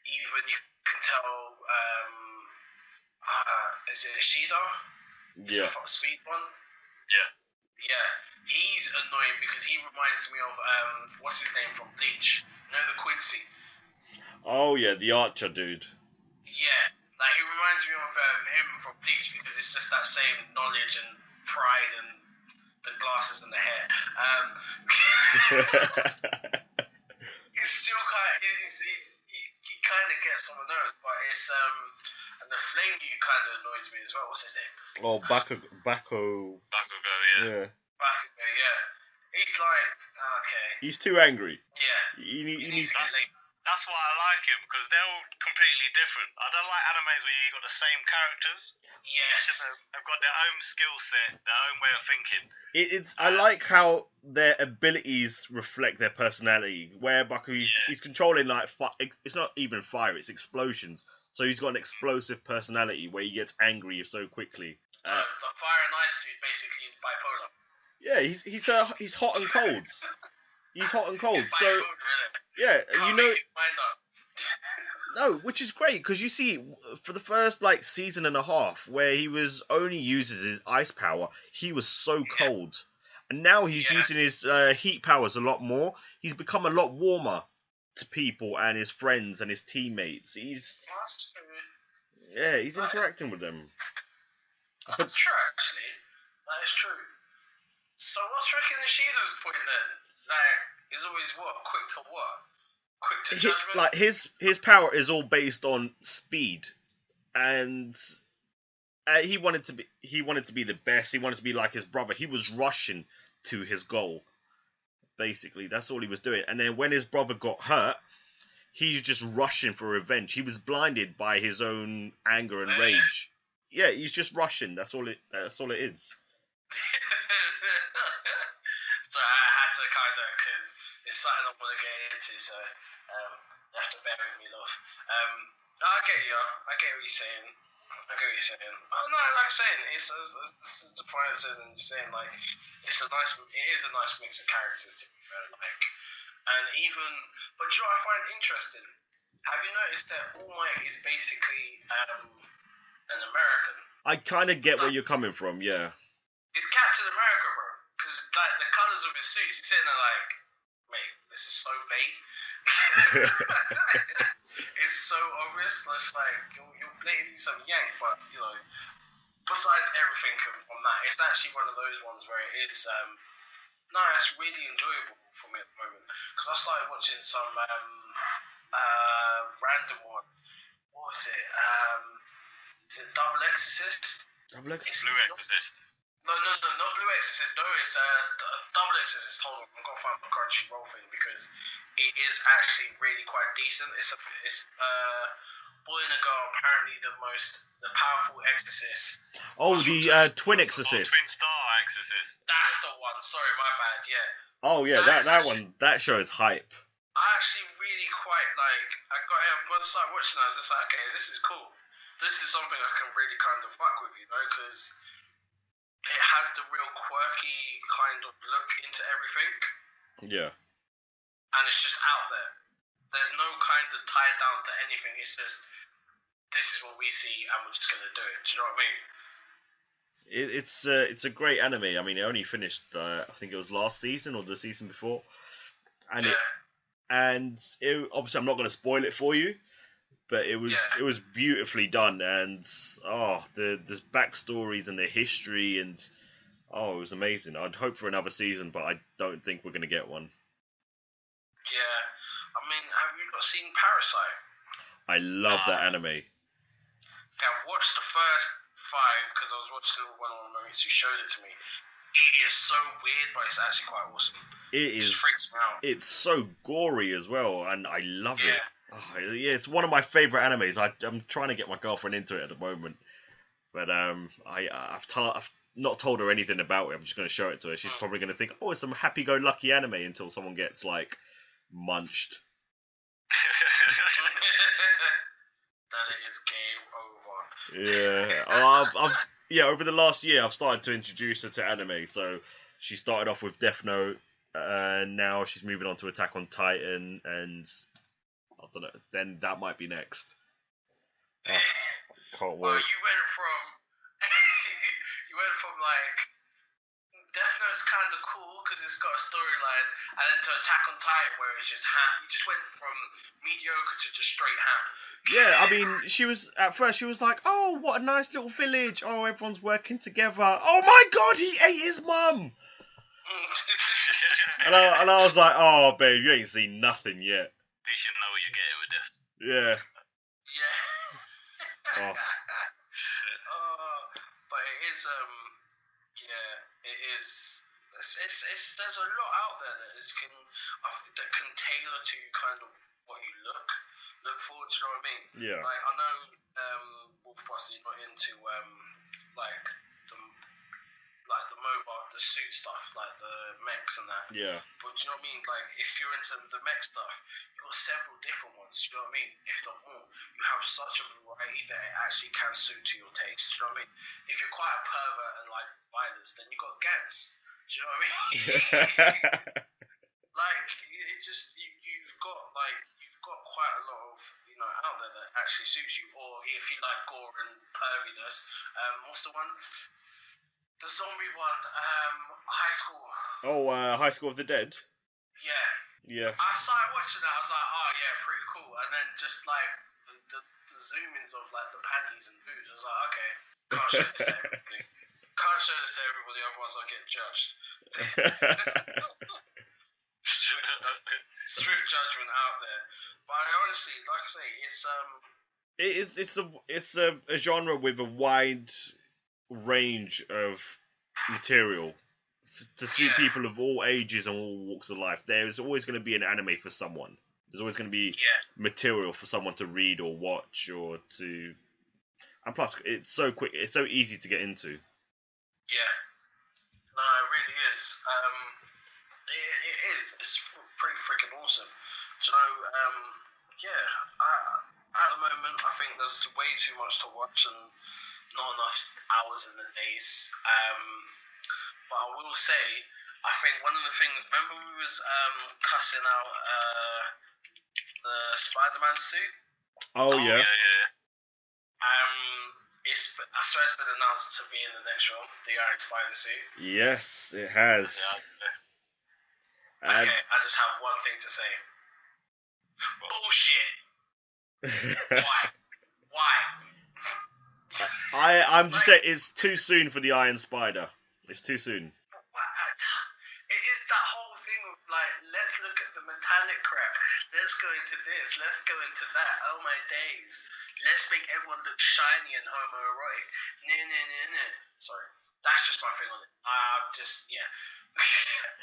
even you can tell, is it Ishida? Yeah. Is it Speed one? Yeah. Yeah, he's annoying because he reminds me of what's his name from Bleach? You know, the Quincy. Oh yeah, the Archer dude. Yeah, like he reminds me of him from Bleach because it's just that same knowledge and pride and the glasses and the hair. It's still kind of he kind of gets on my nerves, but it's and the flame dude kind of annoys me as well. What's his name? Oh, Bakugo. Bakugo, yeah. Bakugo, yeah. He's like, okay. He's too angry. Yeah. He needs. That's why I like him, because they're all completely different. I don't like animes where you've got the same characters. Yes. They've got their own skill set, their own way of thinking. I like how their abilities reflect their personality. Where Baku, he's controlling, like, it's not even fire, it's explosions. So he's got an explosive personality where he gets angry so quickly. The fire and ice dude basically is bipolar. Yeah, he's hot and cold. He's hot and cold. He's So bipolar, innit? yeah, Can't you know. make his mind up. No, which is great because you see, for the first like season and a half, where he was only uses his ice power, he was so cold, and now he's Yeah. using his heat powers a lot more. He's become a lot warmer to people and his friends and his teammates. He's interacting with them. But That's true, actually. That is true. So what's Rick Nishida's point then? Like, he's always what? Quick to what? Quick to judgment? like his power is all based on speed, and he wanted to be the best. He wanted to be like his brother. He was rushing to his goal. Basically, that's all he was doing. And then when his brother got hurt, he's just rushing for revenge. He was blinded by his own anger and rage. Yeah, he's just rushing. That's all it is. So I had to kind of, because it's something I want to get into, so you have to bear with me, love. I get you. I get what you're saying. Oh no, like I'm saying, it's the point it says, and you're saying like it is a nice mix of characters to be fair, like, and even, but you know what I find interesting? Have you noticed that All Might is basically an American? I kind of get where you're coming from, yeah. It's Captain America, bro. Because like the colours of his suits, he's sitting there like, mate, this is so bait. It's so obvious. It's like you're blatantly some yank, but you know, besides everything on that, it's actually one of those ones where it is. No, it's really enjoyable for me at the moment because I started watching some random one. What was it? Is it Double Exorcist? Double Exorcist. Blue Exorcist. No, not Blue Exorcist. No, it's Double Exorcist. Hold on, I'm gonna find my Crunchyroll thing because it is actually really quite decent. It's boy and a girl. Apparently, the powerful exorcist. Oh, the Twin Oh, Exorcist. Twin Star Exorcist. That's the one. Sorry, my bad. Yeah. Oh yeah, that show is hype. I actually really quite like. I got it once I started watching it. I was just like, okay, this is cool. This is something I can really kind of fuck with, you know, because it has the real quirky kind of look into everything, Yeah. and it's just out there. There's no kind of tie down to anything. It's just this is what we see, and we're just gonna do it. Do you know what I mean? It's a great anime. I mean, it only finished. I think it was last season or the season before, and obviously I'm not going to spoil it for you, but it was beautifully done, and the backstories and the history, and it was amazing. I'd hope for another season, but I don't think we're going to get one. Yeah, I mean, have you not seen Parasite? I love that anime. Okay, I've watched the first 5 because I was watching one of the movies who showed it to me. It is so weird, but it's actually quite awesome. It just freaks me out. It's so gory as well, and I love it. It's one of my favorite animes. I'm trying to get my girlfriend into it at the moment, but I've not told her anything about it. I'm just going to show it to her. She's probably going to think, it's some happy-go-lucky anime until someone gets like munched. Then it is game over. Yeah. Over the last year, I've started to introduce her to anime. So she started off with Death Note, and now she's moving on to Attack on Titan, and I don't know. Then that might be next. Can't wait. Well, you went from like Death Note's kind of cool because it's got a storyline, and then to Attack on Titan where it's just ham. You just went from mediocre to just straight ham. Yeah, I mean, at first she was like, "Oh, what a nice little village! Oh, everyone's working together. Oh my God, he ate his mum!" and I was like, "Oh, babe, you ain't seen nothing yet." At least you know what you're getting with this. Yeah. Yeah. But it is it is. It's there's a lot out there that can tailor to kind of what you look forward to. You know what I mean? Yeah. Like I know Wolfbuster, you're not into the mobile, the suit stuff, like the mechs and that. Yeah. But do you know what I mean? Like if you're into the mech stuff, you've got several different ones. Do you know what I mean? If not more, you have such a variety that it actually can suit to your taste. Do you know what I mean? If you're quite a pervert and like violence, then you got gangs. Do you know what I mean? Like you've got quite a lot of out there that actually suits you. Or if you like gore and perviness, what's the one? The zombie one, High School. Oh, High School of the Dead. Yeah. Yeah. I started watching that. I was like, oh yeah, pretty cool. And then just like the zoom-ins of like the panties and boobs. I was like, okay, can't show this to everybody. Can't show this to everybody, otherwise I'll get judged. Swift judgment out there. But I honestly, like I say, it's a genre with a wide range of material to suit people of all ages and all walks of life. There's always going to be an anime for someone. There's always going to be material for someone to read or watch or to. And plus, it's so quick. It's so easy to get into. Yeah. No, it really is. It is. It's pretty freaking awesome. Do you know? At the moment, I think there's way too much to watch and not enough hours in the days. But I will say, I think one of the things. Remember, we was cussing out the Spider-Man suit. Oh yeah. I swear it's been announced to be in the next film, the Iron Spider suit. Yes, it has. Okay, I just have one thing to say. Bullshit. Why? I'm just saying it's too soon for the Iron Spider. It's too soon. It is that whole thing of like, let's look at the metallic crap. Let's go into this. Let's go into that. Oh my days. Let's make everyone look shiny and homoerotic. No. Sorry. That's just my thing on it.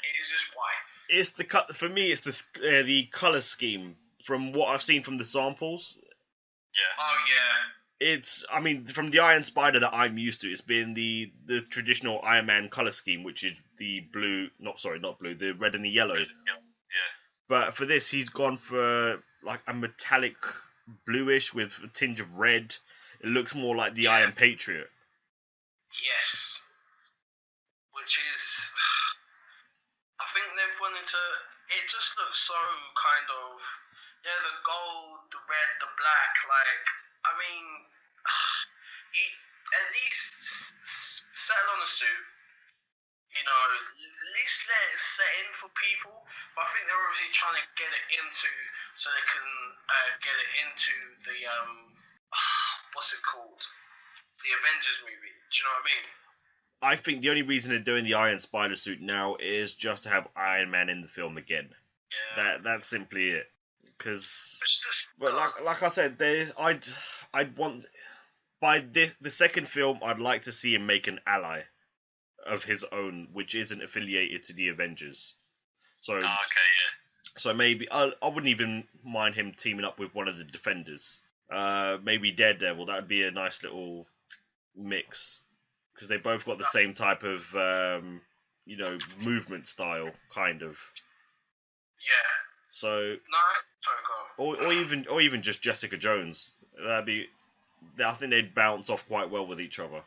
It is just why. It's the cut for me. It's the color scheme from what I've seen from the samples. Yeah. Oh yeah. From the Iron Spider that I'm used to, it's been the traditional Iron Man color scheme, which is the blue, not blue, the red and the yellow. Yeah. But for this, he's gone for like a metallic bluish with a tinge of red. It looks more like the Iron Patriot. Yes. Which is, I think they've wanted to. It just looks so kind of, the gold, the red, the black. Like, I mean, at least settle on a suit. At least let it set in for people. But I think they're obviously trying to get it into, so they can get it into the what's it called? The Avengers movie. Do you know what I mean? I think the only reason they're doing the Iron Spider suit now is just to have Iron Man in the film again. Yeah. That's simply it. Because, but like I said, I'd want by the second film, I'd like to see him make an ally of his own, which isn't affiliated to the Avengers. So, So maybe I wouldn't even mind him teaming up with one of the Defenders. Maybe Daredevil. That would be a nice little mix. Because they both got the same type of, movement style, kind of. Yeah. So. No, sorry, go on. Or even just Jessica Jones. I think they'd bounce off quite well with each other.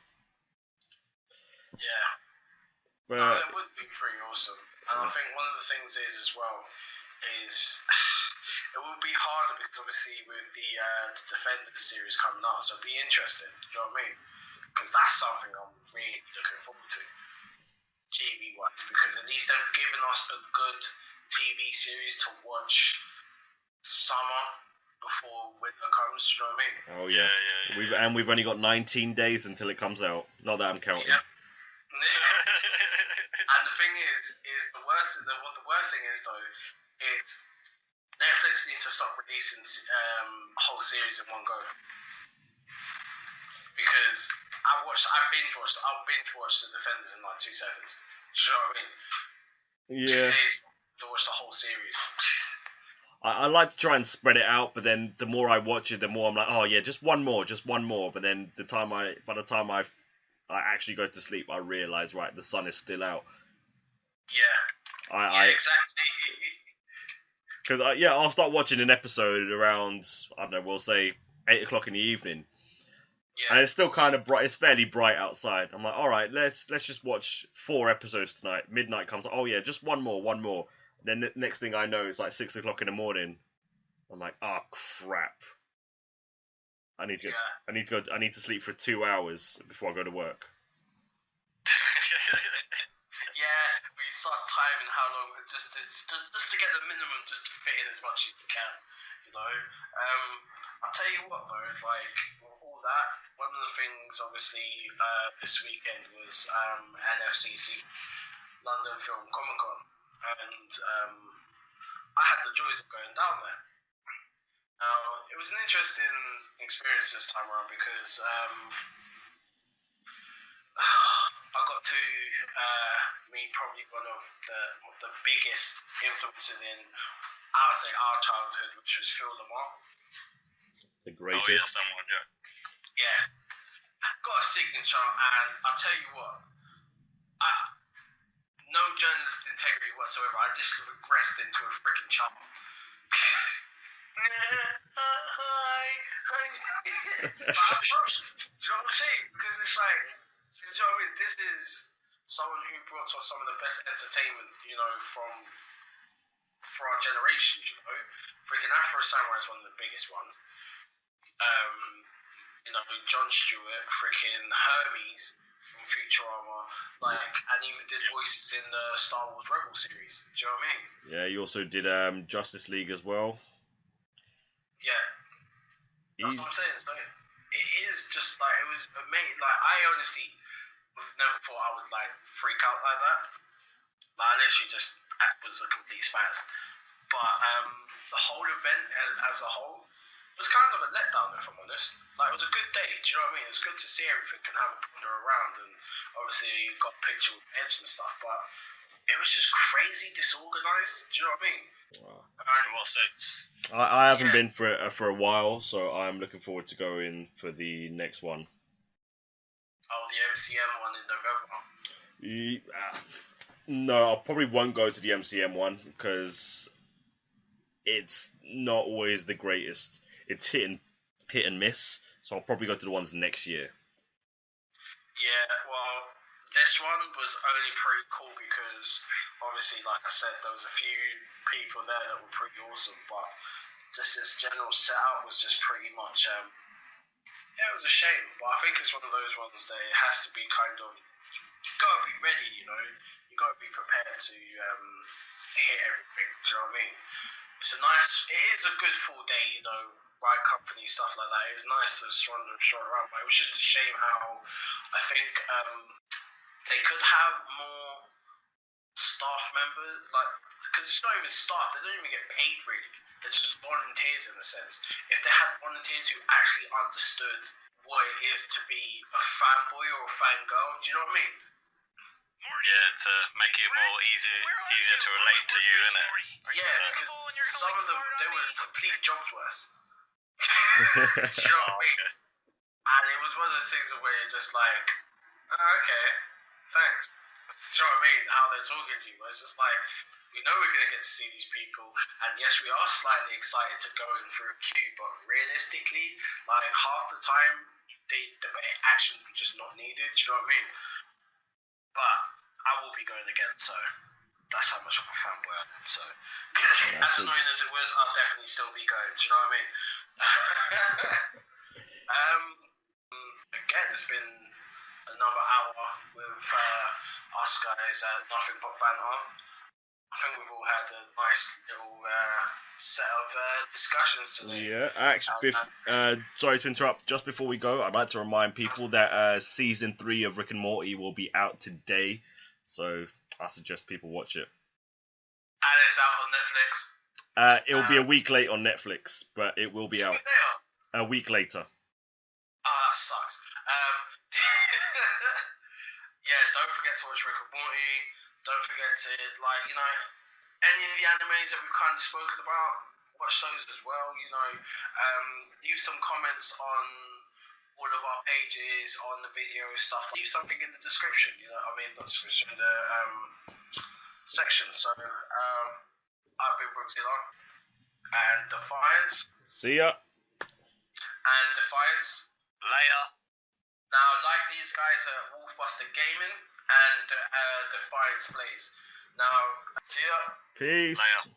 Yeah. But it would be pretty awesome. And I think one of the things is as well is it will be harder because obviously with the Defenders series coming out, so it'll be interesting. You know what I mean? Because that's something I'm really looking forward to, TV-wise, because at least they've given us a good TV series to watch summer before winter comes. Do you know what I mean? Oh yeah. We've only got 19 days until it comes out. Not that I'm counting. Yep. And the thing is the worst thing is though, is Netflix needs to stop releasing whole series in one go. Because I'll binge watch the Defenders in like 2 seconds. Do you know what I mean? Yeah. 2 days to watch the whole series. I like to try and spread it out, but then the more I watch it, the more I'm like, oh yeah, just one more. But then by the time I actually go to sleep, I realise, right, the sun is still out. Yeah. Exactly. Because I'll start watching an episode around, I don't know, we'll say 8 o'clock in the evening. Yeah. And it's still kind of bright. It's fairly bright outside. I'm like, all right, let's just watch 4 episodes tonight. Midnight comes. Oh yeah, just one more. Then the next thing I know, it's like 6 o'clock in the morning. I'm like, oh crap. I need to sleep for 2 hours before I go to work. Yeah, we start timing how long, just to get the minimum, just to fit in as much as you can, you know. I'll tell you what though, like with all that, one of the things obviously this weekend was LFCC, London Film Comic Con, and I had the joys of going down there. It was an interesting experience this time around because I got to meet probably one of the biggest influences in, I would say, our childhood, which was Phil Lamar. The greatest. Oh, yeah, Yeah. Got a signature, and I'll tell you what, no journalist integrity whatsoever. I just regressed into a freaking chump. Hi. Do you know what I'm saying? Because it's like, do you know what I mean? This is someone who brought us some of the best entertainment, you know, for our generation, you know. Freaking Afro Samurai is one of the biggest ones. You know, John Stewart, freaking Hermes from Futurama, like, and even did voices in the Star Wars Rebel series. Do you know what I mean? Yeah, you also did Justice League as well. Yeah. That's what I'm saying. So it is just like, it was amazing. Like, I honestly never thought I would like freak out like that. Like, I literally just was a complete spaz. But the whole event as a whole was kind of a letdown, if I'm honest. Like, it was a good day. Do you know what I mean? It was good to see everything and have a wander around, and obviously you got a picture with Edge and stuff. But it was just crazy disorganized. Do you know what I mean? Wow. in what sense? I haven't been for a while, so I'm looking forward to going for the next one. Oh, the MCM one in November. No, I probably won't go to the MCM one because it's not always the greatest. It's hit and miss, so I'll probably go to the ones next year. Yeah, well, this one was only pretty cool because obviously, like I said, there was a few people there that were pretty awesome, but just this general setup was just pretty much, it was a shame. But I think it's one of those ones that it has to be kind of, you gotta be ready, you know, you gotta be prepared to hit everything. Do you know what I mean? It is a good full day, you know, ride company, stuff like that. It was nice to stroll around, but it was just a shame how I think they could have more staff members, like, because it's not even staff, they don't even get paid really. They're just volunteers in a sense. If they had volunteers who actually understood what it is to be a fanboy or a fangirl, do you know what I mean? Yeah, to make it more easier to relate to you, innit? Yeah, because some of them, they were complete jobs worse. Do you know what I mean? And it was one of those things where you're just like, oh, okay, thanks. Do you know what I mean? How they're talking to you. It's just like, we know we're going to get to see these people, and yes, we are slightly excited to go in through a queue, but realistically, like, half the time, the actions were just not needed. Do you know what I mean? But I will be going again, so that's how much of a fanboy I am. So, as annoying as it was, I'll definitely still be going. Do you know what I mean? Again, it's been another hour with us guys at Nothing But Banter. I think we've all had a nice little set of discussions today. Yeah, actually, sorry to interrupt. Just before we go, I'd like to remind people that season 3 of Rick and Morty will be out today, so I suggest people watch it. And it's out on Netflix. It'll be a week late on Netflix, but it will be out a week later. Oh, that sucks. Yeah, don't forget to watch Rick and Morty. Don't forget to, like, you know, any of the animes that we've kind of spoken about, watch those as well, you know. Leave some comments on all of our pages, on the video stuff. Leave something in the description, you know, I mean, not description, the section. So, I've been Brookzilla, and Defiance. See ya. And Defiance. Later. Now, like these guys at Wolfbuster Gaming and Defiance Plays. Now, see ya. Peace. Later.